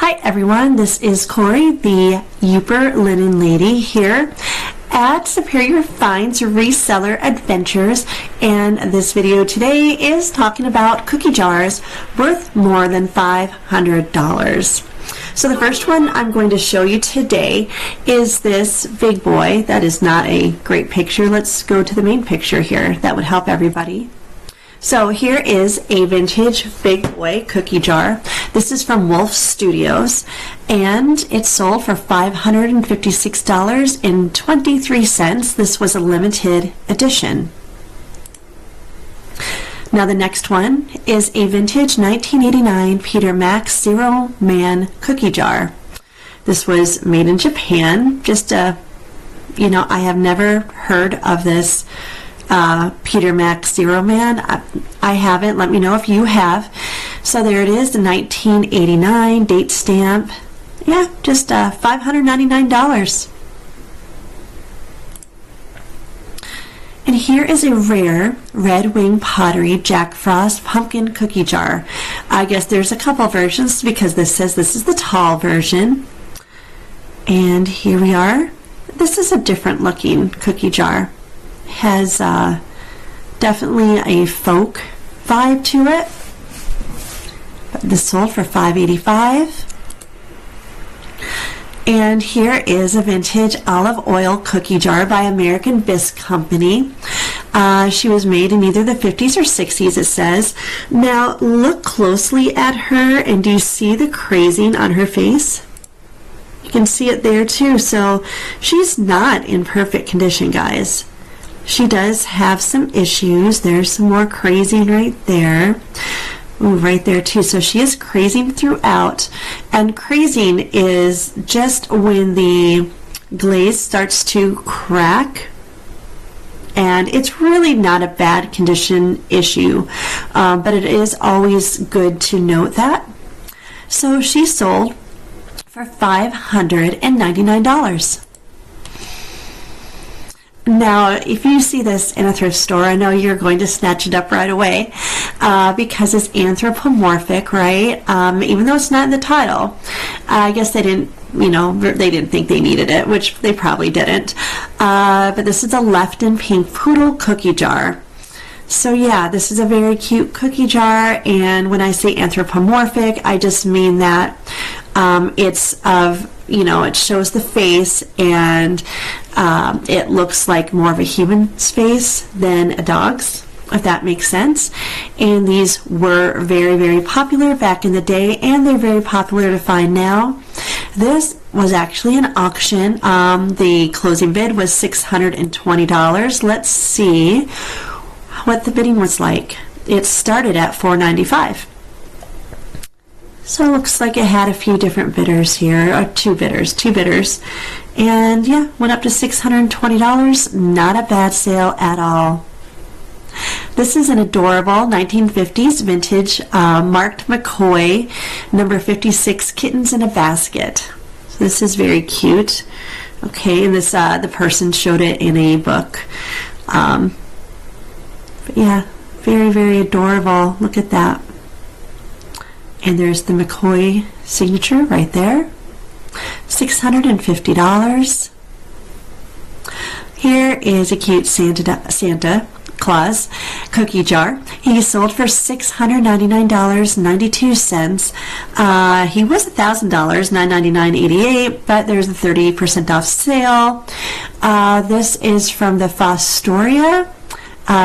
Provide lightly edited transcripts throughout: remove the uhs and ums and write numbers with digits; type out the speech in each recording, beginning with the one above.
Hi everyone, this is Corey, the Yooper Linen Lady here at Superior Finds Reseller Adventures, and this video today is talking about cookie jars worth more than $500. So the first one I'm going to show you today is this big boy. That is not a great picture. Let's go to the main picture here. That would help everybody. So here is a vintage big boy cookie jar. This is from Wolf Studios, and it sold for $556.23. This was a limited edition. Now the next one is a vintage 1989 Peter Max Zero Man cookie jar. This was made in Japan. Just I have never heard of this Peter Max Zero Man. I haven't. Let me know if you have. So there it is, the 1989 date stamp. Yeah, just $599. And here is a rare Red Wing Pottery Jack Frost pumpkin cookie jar. I guess there's a couple versions because this says this is the tall version. And here we are. This is a different looking cookie jar. Has definitely a folk vibe to it. But this sold for $585. And here is a vintage olive oil cookie jar by American Bisque Company. She was made in either the 50s or 60s, it says. Now look closely at her, and do you see the crazing on her face? You can see it there too. So she's not in perfect condition, guys. She does have some issues. There's some more crazing right there. Ooh, right there too. So she is crazing throughout. And crazing is just when the glaze starts to crack. And it's really not a bad condition issue. But it is always good to note that. So she sold for $599. Now, if you see this in a thrift store, I know you're going to snatch it up right away because it's anthropomorphic, right? Even though it's not in the title. I guess they didn't, they didn't think they needed it, which they probably didn't. But this is a Lefton Pink Poodle cookie jar. So yeah, this is a very cute cookie jar, and when I say anthropomorphic, I just mean that it's of, it shows the face, and it looks like more of a human's face than a dog's, if that makes sense. And these were very, very popular back in the day, and they're very popular to find now. This was actually an auction. The closing bid was $620. Let's see what the bidding was like. It started at $495. So it looks like it had a few different bidders here, or two bidders, and yeah, went up to $620. Not a bad sale at all. This is an adorable 1950s vintage marked McCoy number 56 kittens in a basket. So this is very cute. Okay, and this the person showed it in a book. But yeah, very, very adorable. Look at that. And there's the McCoy signature right there. $650. Here is a cute Santa Claus cookie jar. He sold for $699.92. He was $1,000, $999.88, but there's a 30% off sale. This is from the Fostoria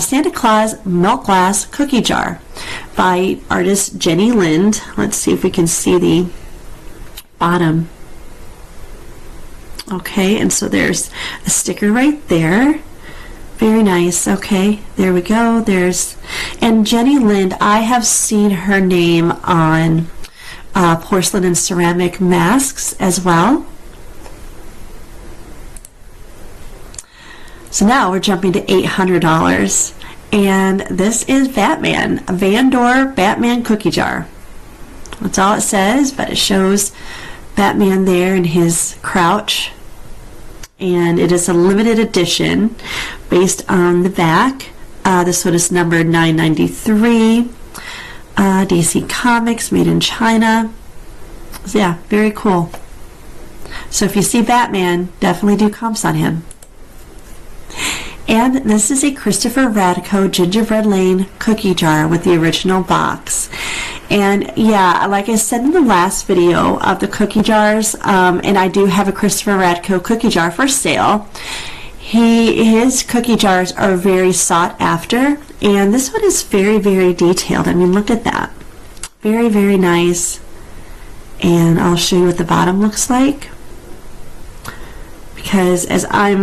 Santa Claus Milk Glass Cookie Jar by artist Jenny Lind. Let's see if we can see the bottom. Okay, and so there's a sticker right there. Very nice. Okay, there we go. And Jenny Lind, I have seen her name on porcelain and ceramic masks as well. So now we're jumping to $800, and this is Batman, a Van Door Batman cookie jar. That's all it says, but it shows Batman there in his crouch, and it is a limited edition based on the back. This one is numbered 993. DC Comics, made in China. So yeah, very cool. So if you see Batman, definitely do comps on him. And this is a Christopher Radico Gingerbread Lane cookie jar with the original box. And yeah, like I said in the last video of the cookie jars, and I do have a Christopher Radico cookie jar for sale. His cookie jars are very sought after, and this one is very, very detailed. I mean, look at that. Very, very nice. And I'll show you what the bottom looks like. Because I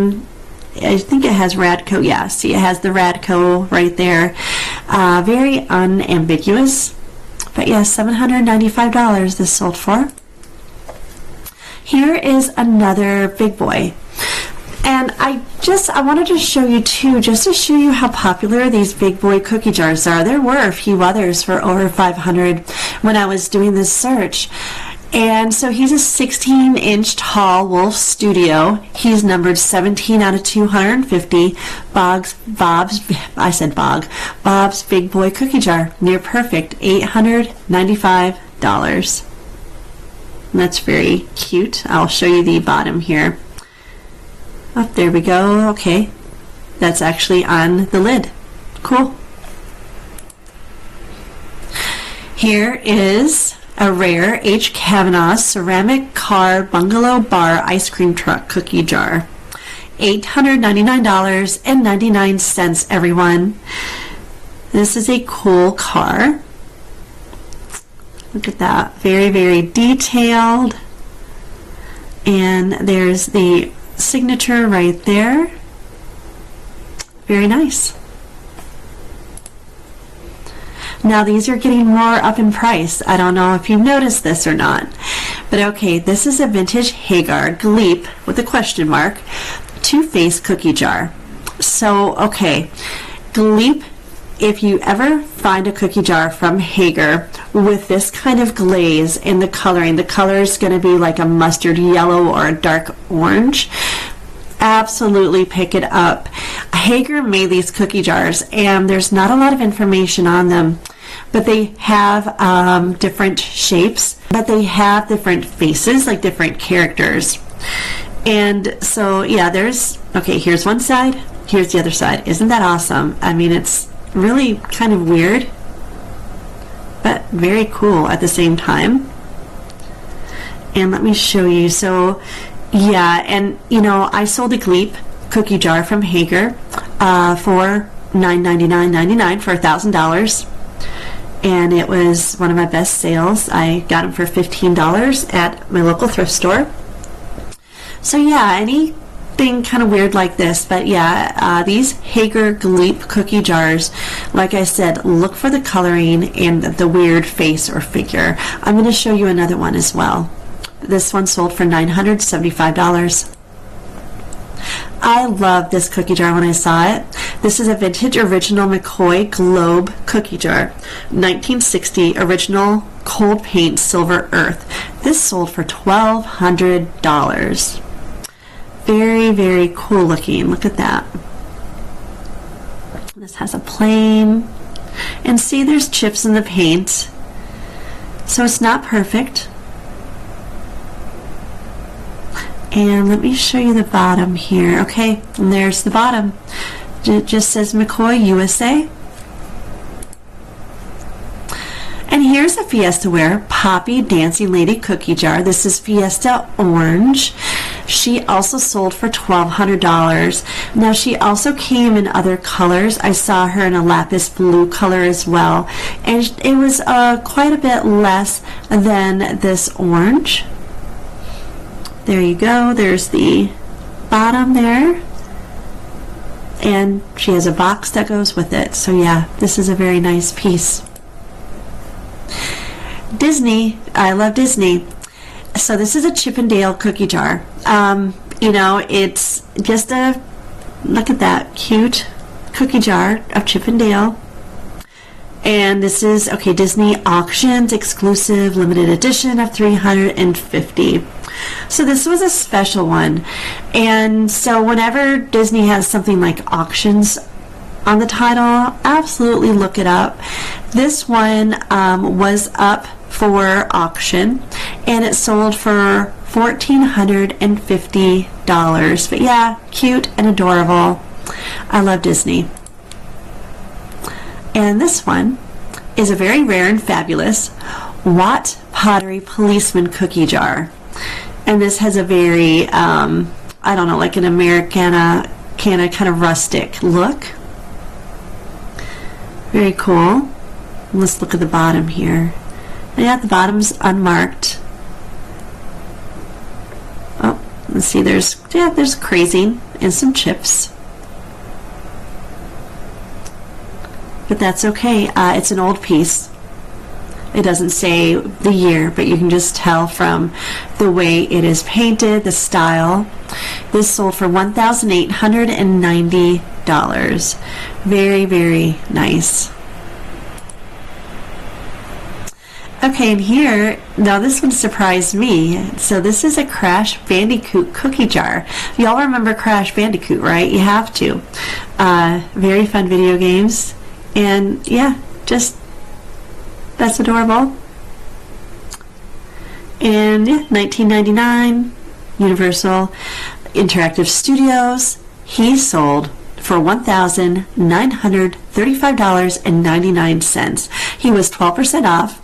think it has Radco. Yeah, see, it has the Radco right there. Very unambiguous. But yes, $795 this sold for. Here is another big boy. And I wanted to show you too, just to show you how popular these big boy cookie jars are. There were a few others for over 500 when I was doing this search. And so he's a 16-inch tall Wolf Studio. He's numbered 17 out of 250. Bob's Big Boy Cookie Jar. Near perfect, $895. And that's very cute. I'll show you the bottom here. Oh, there we go. Okay. That's actually on the lid. Cool. Here is a rare H. Kavanaugh ceramic car bungalow bar ice cream truck cookie jar. $899.99, everyone. This is a cool car. Look at that. Very, very detailed. And there's the signature right there. Very nice. Now these are getting more up in price. I don't know if you've noticed this or not. But okay, this is a vintage Hagar Gleep with a question mark two-face cookie jar. So, okay, Gleep, if you ever find a cookie jar from Hagar with this kind of glaze in the coloring, the color is going to be like a mustard yellow or a dark orange. Absolutely pick it up. Hagar made these cookie jars, and there's not a lot of information on them, but they have different shapes, but they have different faces, like different characters. And so, yeah, here's one side, here's the other side. Isn't that awesome? I mean, it's really kind of weird, but very cool at the same time. And let me show you. So, yeah, and you know, I sold a Gleep cookie jar from Hagar for $999.99 for $1,000, and it was one of my best sales. I got them for $15 at my local thrift store. So yeah, anything kind of weird like this, but yeah, these Hagar Gleep cookie jars, like I said, look for the coloring and the weird face or figure. I'm going to show you another one as well. This one sold for $975. I love this cookie jar when I saw it. This is a vintage original McCoy Globe cookie jar. 1960 original cold paint silver earth. This sold for $1,200. Very, very cool looking. Look at that. This has a plane. And see, there's chips in the paint. So it's not perfect. And let me show you the bottom here. Okay, and there's the bottom. It just says McCoy USA. And here's a Fiesta Ware Poppy Dancing Lady cookie jar. This is Fiesta Orange. She also sold for $1,200. Now she also came in other colors. I saw her in a lapis blue color as well. And it was quite a bit less than this orange. There you go. There's the bottom there. And she has a box that goes with it. So yeah, this is a very nice piece. Disney. I love Disney. So this is a Chip 'n Dale cookie jar. You know, it's just look at that cute cookie jar of Chip 'n Dale. And this is, okay, Disney Auctions exclusive limited edition of 350. So this was a special one. And so whenever Disney has something like auctions on the title, absolutely look it up. This one was up for auction, and it sold for $1,450. But yeah, cute and adorable. I love Disney. And this one is a very rare and fabulous Watt Pottery Policeman cookie jar. And this has a very, I don't know, like an Americana kind of rustic look. Very cool. Let's look at the bottom here. Yeah, the bottom's unmarked. Oh, let's see, there's crazing and some chips. But that's okay. It's an old piece. It doesn't say the year, but you can just tell from the way it is painted, the style. This sold for $1,890. Very, very nice. Okay, and here, now this one surprised me. So this is a Crash Bandicoot cookie jar. Y'all remember Crash Bandicoot, right? You have to. Very fun video games. And yeah, just, that's adorable. And yeah, 1999, Universal Interactive Studios. He sold for $1,935.99. He was 12% off,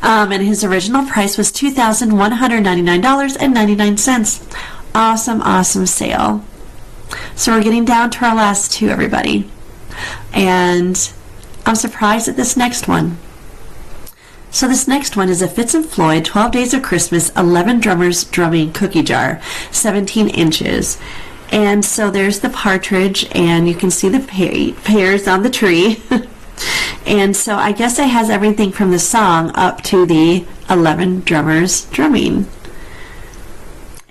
and his original price was $2,199.99. Awesome, awesome sale. So we're getting down to our last two, everybody. And I'm surprised at this next one. So this next one is a Fitz and Floyd 12 Days of Christmas 11 Drummers Drumming Cookie Jar, 17 inches. And so there's the partridge, and you can see the pears on the tree. And so I guess it has everything from the song up to the 11 drummers drumming.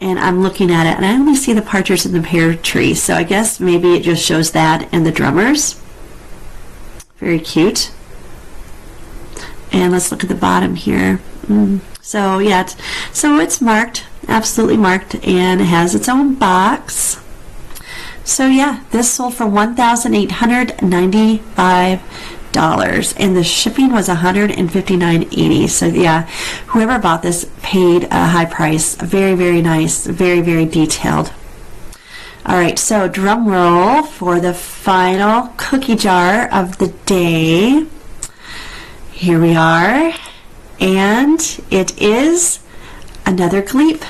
And I'm looking at it, and I only see the partridge and the pear tree. So I guess maybe it just shows that and the drummers. Very cute. And let's look at the bottom here. So yeah, so it's marked, absolutely marked, and it has its own box. So yeah, this sold for $1,895, and the shipping was $159.80. So yeah, whoever bought this paid a high price. Very, very nice, very, very detailed. All right, so drum roll for the final cookie jar of the day. Here we are, and it is another Gleep.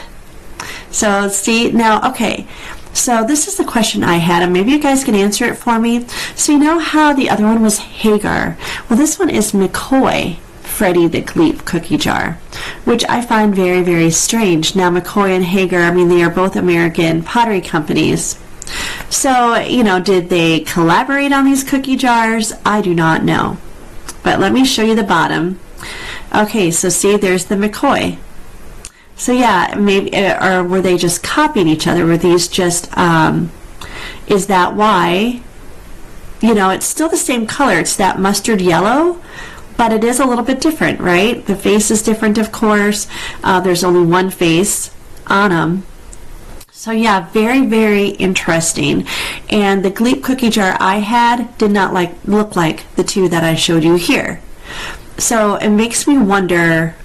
So let's see now. Okay, so this is the question I had, and maybe you guys can answer it for me. So you know how the other one was Hagar? Well, this one is McCoy Freddie the Gleep cookie jar, which I find very, very strange. Now, McCoy and Hagar, I mean, they are both American pottery companies. So, you know, did they collaborate on these cookie jars? I do not know. But let me show you the bottom. Okay, so see, there's the McCoy. So yeah, maybe, or were they just copying each other? Were these just, is that why? You know, it's still the same color. It's that mustard yellow, but it is a little bit different, right? The face is different, of course. There's only one face on them. So yeah, very, very interesting. And the Gleep cookie jar I had did not look like the two that I showed you here. So it makes me wonder,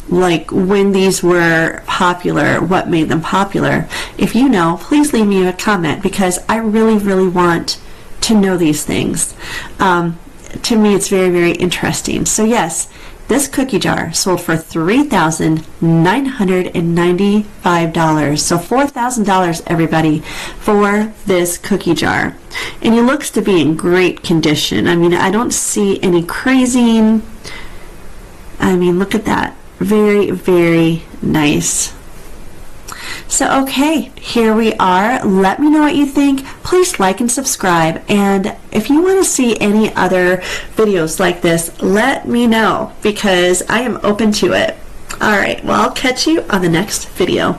like, when these were popular, what made them popular. If you know, please leave me a comment, because I really, really want to know these things. To me, it's very, very interesting. So yes, this cookie jar sold for $3,995. So $4,000, everybody, for this cookie jar. And it looks to be in great condition. I mean, I don't see any crazing. I mean, look at that. Very, very nice. So, okay, here we are. Let me know what you think. Please like and subscribe. And if you want to see any other videos like this, let me know, because I am open to it. All right, well, I'll catch you on the next video.